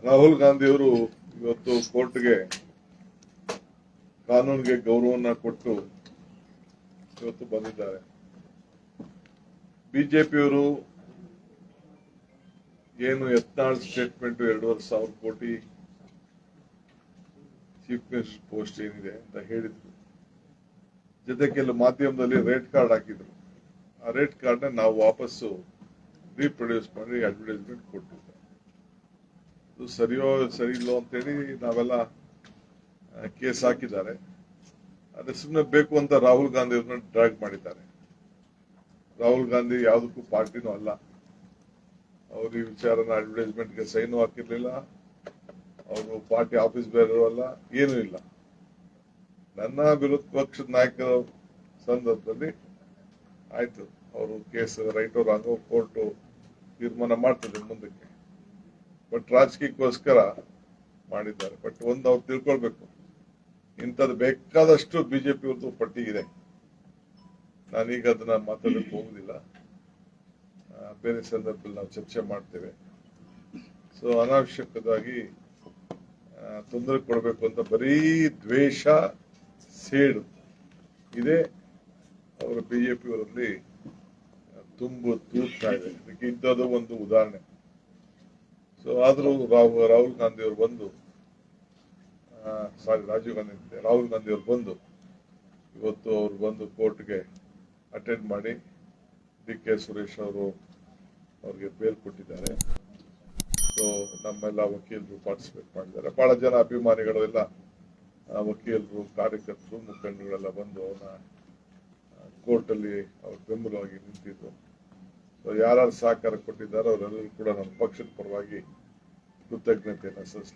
ರಾಹುಲ್ ಗಾಂಧಿ ಅವರು ಇವತ್ತು ಕೋರ್ಟ್ಗೆ ಕಾನೂನಿಗೆ ಗೌರವವನ್ನು ಕೊಟ್ಟು ಇವತ್ತು ಬಂದಿದ್ದಾರೆ. ಬಿಜೆಪಿಯವರು ಏನು ಯತ್ನಾಳ್ ಸ್ಟೇಟ್ಮೆಂಟ್ 2,500 ಕೋಟಿ ಚೀಫ್ ಮಿನಿಸ್ಟರ್ ಪೋಸ್ಟ್ ಏನಿದೆ ಅಂತ ಹೇಳಿದ್ರು. ಜೊತೆ ಕೆಲವು ಮಾಧ್ಯಮದಲ್ಲಿ ರೇಟ್ ಕಾರ್ಡ್ ಹಾಕಿದ್ರು. ಆ ರೇಟ್ ಕಾರ್ಡ್ ನಾವು ವಾಪಸ್ಸು ರೀಪ್ರೊಡ್ಯೂಸ್ ಮಾಡಿ ಅಡ್ವರ್ಟೈಸ್ಮೆಂಟ್ ಕೊಟ್ಟಿದ್ದೆ. ಅದು ಸರಿಯೋ ಸರಿ ಇಲ್ಲೋ ಅಂತೇಳಿ ನಾವೆಲ್ಲ ಕೇಸ್ ಹಾಕಿದ್ದಾರೆ. ಅದೇ ಸುಮ್ಮನೆ ಬೇಕು ಅಂತ ರಾಹುಲ್ ಗಾಂಧಿ ಅವ್ರನ್ನ ಡ್ರ್ಯಾಗ್ ಮಾಡಿದ್ದಾರೆ. ರಾಹುಲ್ ಗಾಂಧಿ ಯಾವುದಕ್ಕೂ ಪಾರ್ಟಿನೂ ಅಲ್ಲ. ಅವರು ಈ ವಿಚಾರನ ಅಡ್ವರ್ಟೈಸ್ಮೆಂಟ್ಗೆ ಸೈನು ಹಾಕಿರ್ಲಿಲ್ಲ. ಅವರು ಪಾರ್ಟಿ ಆಫೀಸ್ ಬೇರೆ ಅಲ್ಲ, ಏನೂ ಇಲ್ಲ. ನನ್ನ ವಿರೋಧ ಪಕ್ಷದ ನಾಯಕರ ಸಂದರ್ಭದಲ್ಲಿ ಆಯ್ತು, ಅವರು ಕೇಸ್ ರೈಟ್ ರಾಂಗೋ ಕೋರ್ಟ್ ತೀರ್ಮಾನ ಮಾಡ್ತದೆ ಮುಂದಕ್ಕೆ. ಬಟ್ ರಾಜಕೀಯಕ್ಕೋಸ್ಕರ ಮಾಡಿದ್ದಾರೆ. ಬಟ್ ಒಂದು ಅವ್ರು ತಿಳ್ಕೊಳ್ಬೇಕು, ಇಂಥದ್ದು ಬೇಕಾದಷ್ಟು ಬಿಜೆಪಿ ಅವ್ರದ್ದು ಪಟ್ಟಿ ಇದೆ. ನಾನೀಗ ಅದನ್ನ ಮಾತಾಡಕ್ಕೆ ಹೋಗುದಿಲ್ಲ, ಬೇರೆ ಸಂದರ್ಭದಲ್ಲಿ ನಾವು ಚರ್ಚೆ ಮಾಡ್ತೇವೆ. ಸೊ ಅನಾವಶ್ಯಕವಾಗಿ ತೊಂದರೆ ಕೊಡಬೇಕು ಅಂತ ಬರೀ ದ್ವೇಷ, ಸೇಡು ಇದೆ ಅವರ ಬಿಜೆಪಿ ಅವರಲ್ಲಿ ತೂಗ್ತಾ ಇದೆ. ಅದಕ್ಕೆ ಇಂಥದ್ದು ಒಂದು ಉದಾಹರಣೆ. ಸೊ ಆದ್ರೂ ರಾಹುಲ್ ಗಾಂಧಿ ಅವರು ಬಂದು ರಾಹುಲ್ ಗಾಂಧಿ ಅವರು ಬಂದು ಇವತ್ತು ಅವ್ರು ಬಂದು ಕೋರ್ಟ್ಗೆ ಅಟೆಂಡ್ ಮಾಡಿ ಡಿ.ಕೆ. ಸುರೇಶ್ ಅವರು ಅವ್ರಿಗೆ ಬೇಲ್ ಕೊಟ್ಟಿದ್ದಾರೆ. ಸೊ ನಮ್ಮೆಲ್ಲ ವಕೀಲರು ಪಾರ್ಟಿಸಿಪೇಟ್ ಮಾಡಿದ್ದಾರೆ. ಬಹಳ ಜನ ಅಭಿಮಾನಿಗಳು ಎಲ್ಲ ವಕೀಲರು, ಕಾರ್ಯಕರ್ತರು, ಮುಖಂಡರುಗಳೆಲ್ಲ ಬಂದು ಅವನ್ನ ಕೋರ್ಟ್ ಅಲ್ಲಿ ಅವ್ರ ಬೆಂಬಲವಾಗಿ ನಿಂತಿದ್ರು. ಸೊ ಯಾರು ಸಹಕಾರ ಕೊಟ್ಟಿದ್ದಾರೋ ಅವರೆಲ್ಲರೂ ಕೂಡ ನಮ್ಮ ಪಕ್ಷದ ಪರವಾಗಿ ಕೃತಜ್ಞತೆಯನ್ನು ಸಲ್ಲಿಸ್ತಾರೆ.